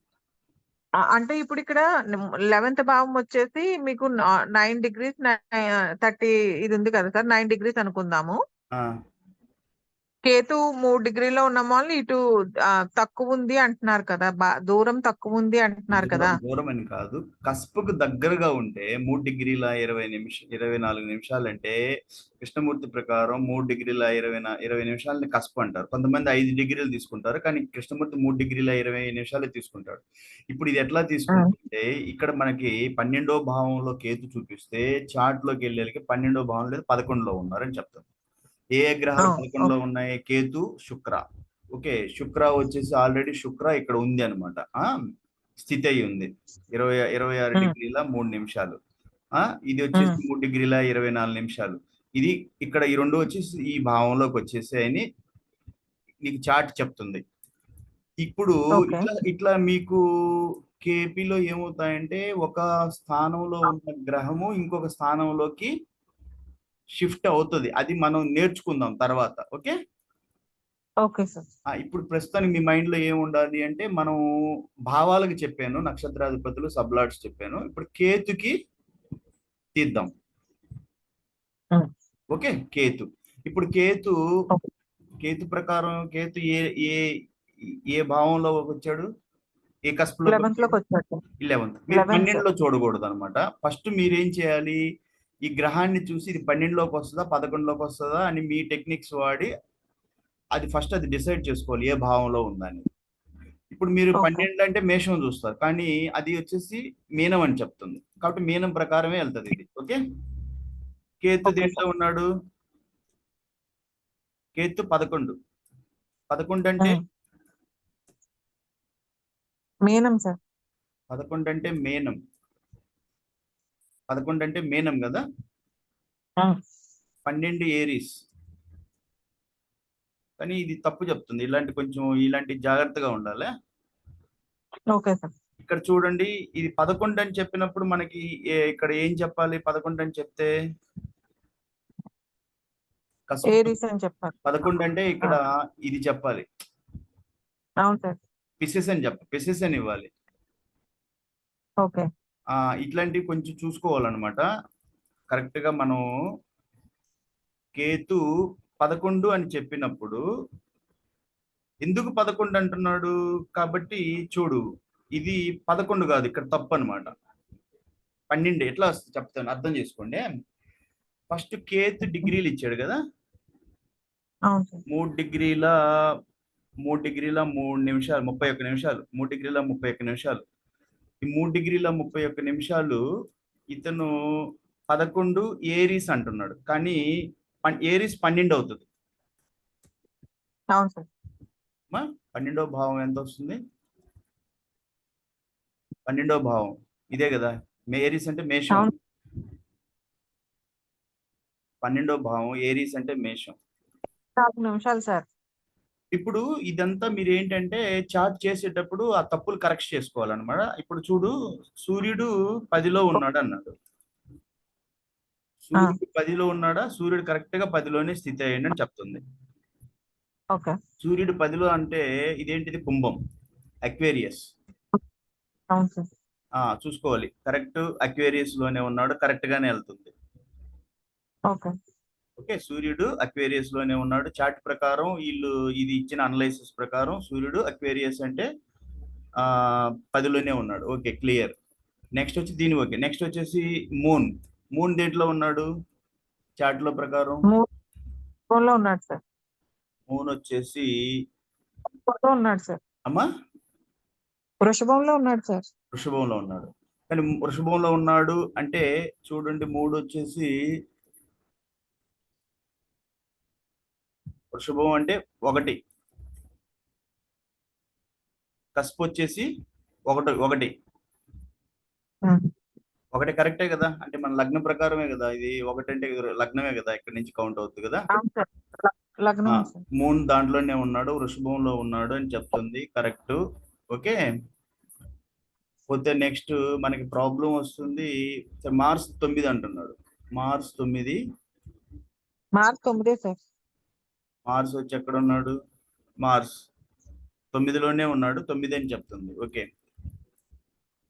అంటే ఇప్పుడు ఇక్కడ 11th భావం వచ్చేసి మీకు 9 డిగ్రీస్ 30 ఇది ఉంది కదా సార్, 9 డిగ్రీస్ అనుకుందాము. కేతు 3 డిగ్రీలో ఉన్న వాళ్ళు ఇటు తక్కువ ఉంది అంటున్నారు కదా, దూరం తక్కువ ఉంది అంటున్నారు కదా. దూరం అని కాదు, కస్పుకు దగ్గరగా ఉంటే 3 డిగ్రీల 24 నిమిషాలు అంటే కృష్ణమూర్తి ప్రకారం 3 డిగ్రీల 20 నిమిషాలని కస్పు అంటారు. కొంతమంది 5 డిగ్రీలు తీసుకుంటారు, కానీ కృష్ణమూర్తి 3 డిగ్రీల 20 నిమిషాలే తీసుకుంటాడు. ఇప్పుడు ఇది ఎట్లా తీసుకుంటే ఇక్కడ మనకి 12వ భావంలో కేతు చూపిస్తే చార్ట్ లోకి వెళ్ళేకి 12వ భావం లేదు 11లో ఉన్నారని చెప్తారు. ఏ గ్రహాలు 11లో ఉన్నాయి? కేతు, శుక్ర. ఓకే, శుక్ర వచ్చేసి ఆల్రెడీ శుక్ర ఇక్కడ ఉంది అనమాట, స్థితి అయి ఉంది 26 డిగ్రీల 3 నిమిషాలు. ఇది వచ్చేసి 3 డిగ్రీల 24 నిమిషాలు. ఇది ఇక్కడ ఈ రెండు వచ్చేసి ఈ భావంలోకి వచ్చేసాయని నీకు చార్ట్ చెప్తుంది. ఇప్పుడు ఇట్లా మీకు కేపీలో ఏమవుతాయంటే ఒక స్థానంలో ఉన్న గ్రహము ఇంకొక స్థానంలోకి షిఫ్ట్ అవుతుంది. అది మనం నేర్చుకుందాం తర్వాత. Okay okay sir. ఇప్పుడు ప్రస్తుతానికి మీ మైండ్ లో ఏమి ఉండాలి అంటే, మనం భావాలకు చెప్పాను, నక్షత్రాధిపతులు సబ్లాట్స్ చెప్పాను. ఇప్పుడు కేతుకి తీద్దాం. ఓకే, కేతు. ఇప్పుడు కేతు ప్రకారం కేతు ఏ భావంలో వచ్చాడు? ఏ కస్పులో? 11th. మీరు 12లో చూడకూడదు అనమాట. ఫస్ట్ మీరేం చేయాలి, ఈ గ్రహాన్ని చూసి ఇది 12లోకి వస్తుందా 11లోకి వస్తుందా అని మీ టెక్నిక్స్ వాడి అది ఫస్ట్ అది డిసైడ్ చేసుకోవాలి ఏ భావంలో ఉందని. ఇప్పుడు మీరు 12 అంటే మేషం చూస్తారు, కానీ అది వచ్చేసి మీనం అని చెప్తుంది, కాబట్టి మీనం ప్రకారమే వెళ్తుంది ఇది. ఓకే, కేతు దేంట్లో ఉన్నాడు? కేతు 11 అంటే మీనం సార్. 11 అంటే మీనం. 11 అంటే మీనం కదా. 12 ఏరీస్. కానీ ఇది తప్పు చెప్తుంది, ఇలాంటి జాగ్రత్తగా ఉండాలి. Okay sir. ఇక్కడ చూడండి, ఇది 11 అని చెప్పినప్పుడు మనకి ఇక్కడ ఏం చెప్పాలి? 11 అని చెప్తే 11 అంటే ఇక్కడ ఇది చెప్పాలి. అవును సార్. పిసెస్ అని ఇవ్వాలి. ఓకే, ఇట్లాంటివి కొంచెం చూసుకోవాలన్నమాట. కరెక్ట్ గా మనం కేతు 11 అని చెప్పినప్పుడు ఎందుకు 11 అంటున్నాడు? కాబట్టి చూడు, ఇది 11 కాదు, ఇక్కడ తప్పు అనమాట. 12 ఎట్లా చెప్తాను, అర్థం చేసుకోండి. ఫస్ట్ కేతు డిగ్రీలు ఇచ్చాడు కదా, 3 డిగ్రీల 3 నిమిషాలు 31 నిమిషాలు. 3 డిగ్రీల 31 నిమిషాలు. ఈ 3 డిగ్రీల 31 నిమిషాలు ఇతను 11 ఏరీస్ అంటున్నాడు, కానీ ఏరీస్ 12 అవుతుంది. 12వ భావం ఎంత వస్తుంది? 12వ భావం ఇదే కదా, ఏరీస్ అంటే మేషం. 12వ భావం ఏరీస్ అంటే మేషం. 4 నిమిషాలు సార్. ఇప్పుడు ఇదంతా మీరు ఏంటంటే చార్ట్ చేసేటప్పుడు ఆ తప్పులు కరెక్ట్ చేసుకోవాలన్నమాట. ఇప్పుడు చూడు, సూర్యుడు 10లో ఉన్నాడు అన్నాడు. సూర్యుడు 10లో ఉన్నాడా? సూర్యుడు కరెక్ట్ గా 10లోనే స్థితి అయ్యండి అని చెప్తుంది. సూర్యుడు 10లో అంటే ఇదేంటిది? కుంభం, అక్వేరియస్. చూసుకోవాలి, కరెక్ట్ అక్వేరియస్ లోనే ఉన్నాడు, కరెక్ట్ గానే వెళ్తుంది. ఓకే, సూర్యుడు అక్వేరియస్ లోనే ఉన్నాడు. చార్ట్ ప్రకారం వీళ్ళు ఇది ఇచ్చిన అనలైసిస్ ప్రకారం సూర్యుడు అక్వేరియస్ అంటే 10లోనే ఉన్నాడు. Okay, clear. నెక్స్ట్ వచ్చి దీని ఓకే. నెక్స్ట్ వచ్చేసి మూన్ దేంట్లో ఉన్నాడు చార్ట్ లో ప్రకారం? ఉన్నాడు సార్. మూన్ వచ్చేసి ఉన్నాడు సార్. అమ్మా, వృషభంలో ఉన్నాడు సార్. వృషభంలో ఉన్నాడు. కానీ వృషభంలో ఉన్నాడు అంటే చూడండి, 3 వచ్చేసి వృషభం అంటే 1, కస్పు వచ్చేసి 1 కరెక్టే కదా, అంటే మన లగ్నం ప్రకారమే కదా ఇది. 1 అంటే లగ్నమే కదా, ఇక్కడ నుంచి కౌంట్ అవుతుంది కదా. మూన్ దాంట్లోనే ఉన్నాడు, వృషభంలో ఉన్నాడు అని చెప్తుంది, కరెక్ట్. ఓకే, పోతే నెక్స్ట్ మనకి ప్రాబ్లం వస్తుంది. మార్స్ 9 అంటున్నాడు. Mars 9 sir. మార్స్ వచ్చి ఎక్కడ ఉన్నాడు? మార్స్ 9లోనే ఉన్నాడు, 9 అని చెప్తుంది. ఓకే,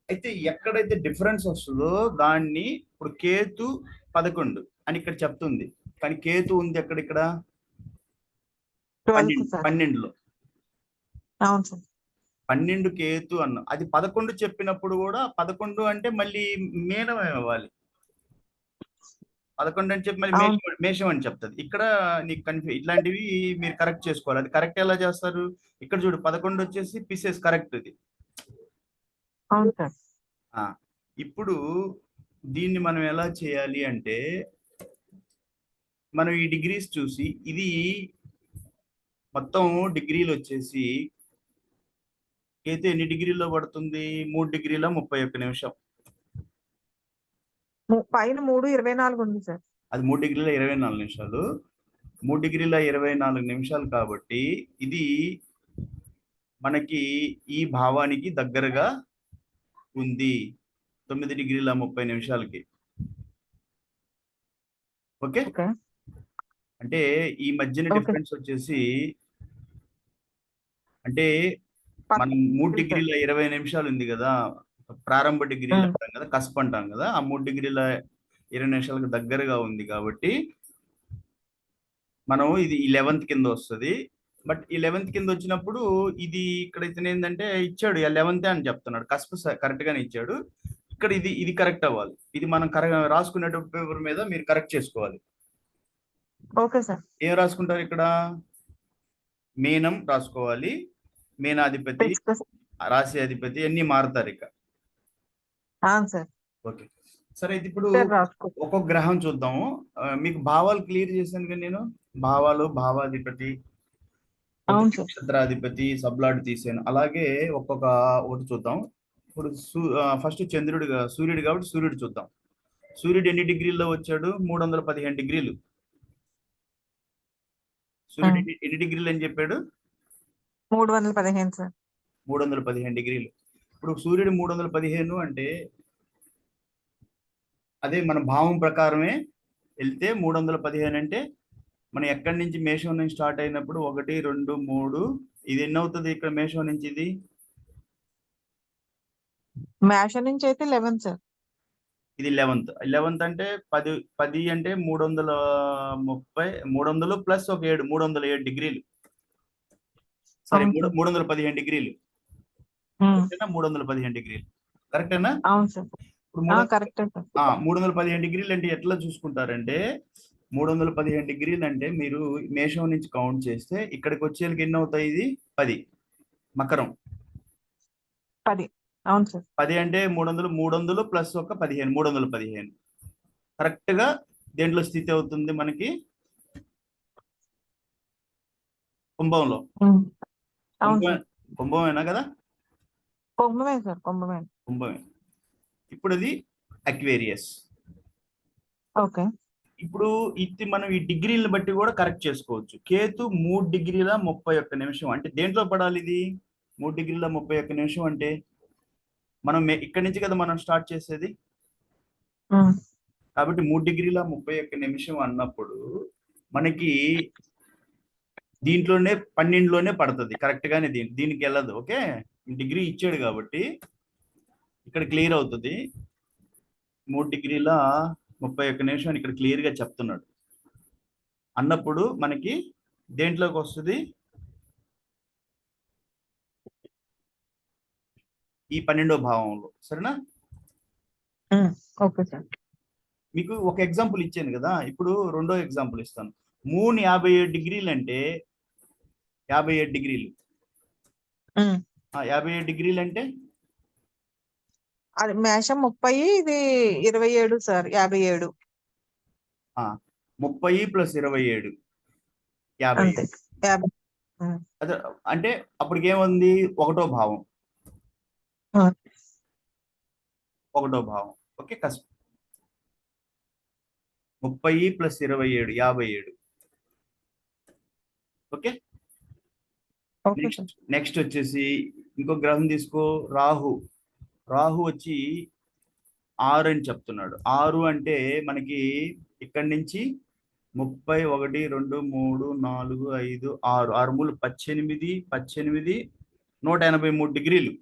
అయితే ఎక్కడైతే డిఫరెన్స్ వస్తుందో దాన్ని ఇప్పుడు కేతు 11 అని ఇక్కడ చెప్తుంది, కానీ కేతు ఉంది ఎక్కడ? ఇక్కడ 12th సార్. 12లో అవును సార్. 12 కేతు అన్న అది 11 చెప్పినప్పుడు కూడా 11 అంటే మళ్ళీ మీనం అవ్వాలి. 11 అని చెప్పి మళ్ళీ అవును. మేషం అని చెప్తుంది. ఇక్కడ నీకు ఇట్లాంటివి మీరు కరెక్ట్ చేసుకోవాలి. అది కరెక్ట్ ఎలా చేస్తారు? ఇక్కడ చూడు 11 వచ్చేసి పీసెస్ కరెక్ట్ ఇది. అవును సార్. ఇప్పుడు దీన్ని మనం ఎలా చేయాలి అంటే మనం ఈ డిగ్రీస్ చూసి ఇది మొత్తం డిగ్రీలు వచ్చేసి అయితే ఎన్ని డిగ్రీల్లో పడుతుంది? 3 డిగ్రీల 31 నిమిషం. పైన 3:24 ఉంది సార్. అది 3 డిగ్రీల 24 నిమిషాలు. 3 డిగ్రీల 24 నిమిషాలు కాబట్టి ఇది మనకి ఈ భావానికి దగ్గరగా ఉంది 9 డిగ్రీల 30 నిమిషాలకి. ఓకే, అంటే ఈ మధ్యన డిఫరెన్స్ వచ్చేసి అంటే మనం 3 డిగ్రీల 20 నిమిషాలు ఉంది కదా ప్రారంభ డిగ్రీలు అంటాం కదా, కస్ప్ అంటాం కదా, ఆ 3 డిగ్రీల 20 నిమిషాలకు దగ్గరగా ఉంది కాబట్టి మనం ఇది 11th కింద వస్తుంది. బట్ 11th కింద వచ్చినప్పుడు ఇది ఇక్కడ ఇతను ఏంటంటే ఇచ్చాడు 11th అని చెప్తున్నాడు, కస్ప్ కరెక్ట్ గానే ఇచ్చాడు. ఇక్కడ ఇది కరెక్ట్ అవ్వాలి. ఇది మనం రాసుకునేటప్పుడు పేపర్ మీద మీరు కరెక్ట్ చేసుకోవాలి. Okay sir. ఏం రాసుకుంటారు ఇక్కడ? మీనం రాసుకోవాలి, మీనాధిపతి, రాశి అధిపతి అన్ని మారుతారు ఇక. ఓకే, సరే అయితే ఇప్పుడు ఒక్కొక్క గ్రహం చూద్దాము. మీకు భావాలు క్లియర్ చేశాను కదా నేను, భావాలు, భావాధిపతి, నక్షత్రాధిపతి, సబ్లాడ్ తీసాను. అలాగే ఒకటి చూద్దాం. ఇప్పుడు ఫస్ట్ సూర్యుడు కాబట్టి సూర్యుడు చూద్దాం. సూర్యుడు ఎన్ని డిగ్రీల్లో వచ్చాడు? 315 డిగ్రీలు. సూర్యుడు ఎన్ని డిగ్రీలు అని చెప్పాడు? 315 సార్. 315 డిగ్రీలు. ఇప్పుడు సూర్యుడు 315 అంటే అదే మన భావం ప్రకారమే వెళ్తే 315 అంటే మనం ఎక్కడి నుంచి మేషం నుంచి స్టార్ట్ అయినప్పుడు 1, 2, 3 ఇది ఎన్ని అవుతుంది ఇక్కడ మేషం నుంచి? ఇది మేషం నుంచి అయితే 11 సార్. ఇది 11th అంటే 10 అంటే 330, 300 ప్లస్ ఒక 7, 307 డిగ్రీలు. సరే, 315 డిగ్రీలు. 315 డిగ్రీలు కరెక్టేనా? అవును సార్. కరెక్ట్. 315 డిగ్రీలు అంటే ఎట్లా చూసుకుంటారంటే 315 డిగ్రీలు అంటే మీరు మేషం నుంచి కౌంట్ చేస్తే ఇక్కడికి వచ్చేకి ఎన్ని అవుతాయి? ఇది 10 మకరం. 10. అవును సార్. 10 అంటే 300 ప్లస్ ఒక 15, 315 కరెక్ట్ గా దేంట్లో స్థితి అవుతుంది మనకి? కుంభంలో. కుంభమేనా కదా? కుంభమే సార్, కుంభమే. ఇప్పుడు అది అక్వేరియస్. ఓకే, ఇప్పుడు ఇది మనం ఈ డిగ్రీలను బట్టి కూడా కరెక్ట్ చేసుకోవచ్చు. కేతు 3 డిగ్రీల 31 నిమిషం అంటే దేంట్లో పడాలి? ఇది 3 డిగ్రీల 31 నిమిషం అంటే మనం ఇక్కడి నుంచి కదా మనం స్టార్ట్ చేసేది. కాబట్టి 3 డిగ్రీల 31 నిమిషం అన్నప్పుడు మనకి దీంట్లోనే 12లోనే పడుతుంది కరెక్ట్ గానే. దీనికి వెళ్ళదు. ఓకే, డిగ్రీ ఇచ్చాడు కాబట్టి ఇక్కడ క్లియర్ అవుతుంది. 3 డిగ్రీల 31 నిమిషం ఇక్కడ క్లియర్ గా చెప్తున్నాడు అన్నప్పుడు మనకి దేంట్లోకి వస్తుంది? ఈ 12వ భావంలో. సరేనా? Okay sir. మీకు ఒక ఎగ్జాంపుల్ ఇచ్చాను కదా, ఇప్పుడు రెండో ఎగ్జాంపుల్ ఇస్తాను. మూన్ 57 డిగ్రీలు అంటే 57 డిగ్రీలు. 57 డిగ్రీలు అంటే అది మేషం 30, ఇది 27 సార్. 57. 30 ప్లస్ 27 50. అదే అంటే అప్పటికి ఏముంది? ఒకటో భావం. ఓకే, కష్టం. 30 ప్లస్ 27 57. ఓకే, నెక్స్ట్ వచ్చేసి ఇంకో గ్రహం తీసుకో, రాహు. రాహు వచ్చి 6 అని చెప్తున్నాడు. 6 అంటే మనకి ఇక్కడి నుంచి 30, 1, 2, 3, 4, 5, 6, 6 3 18, 18 183 డిగ్రీలు.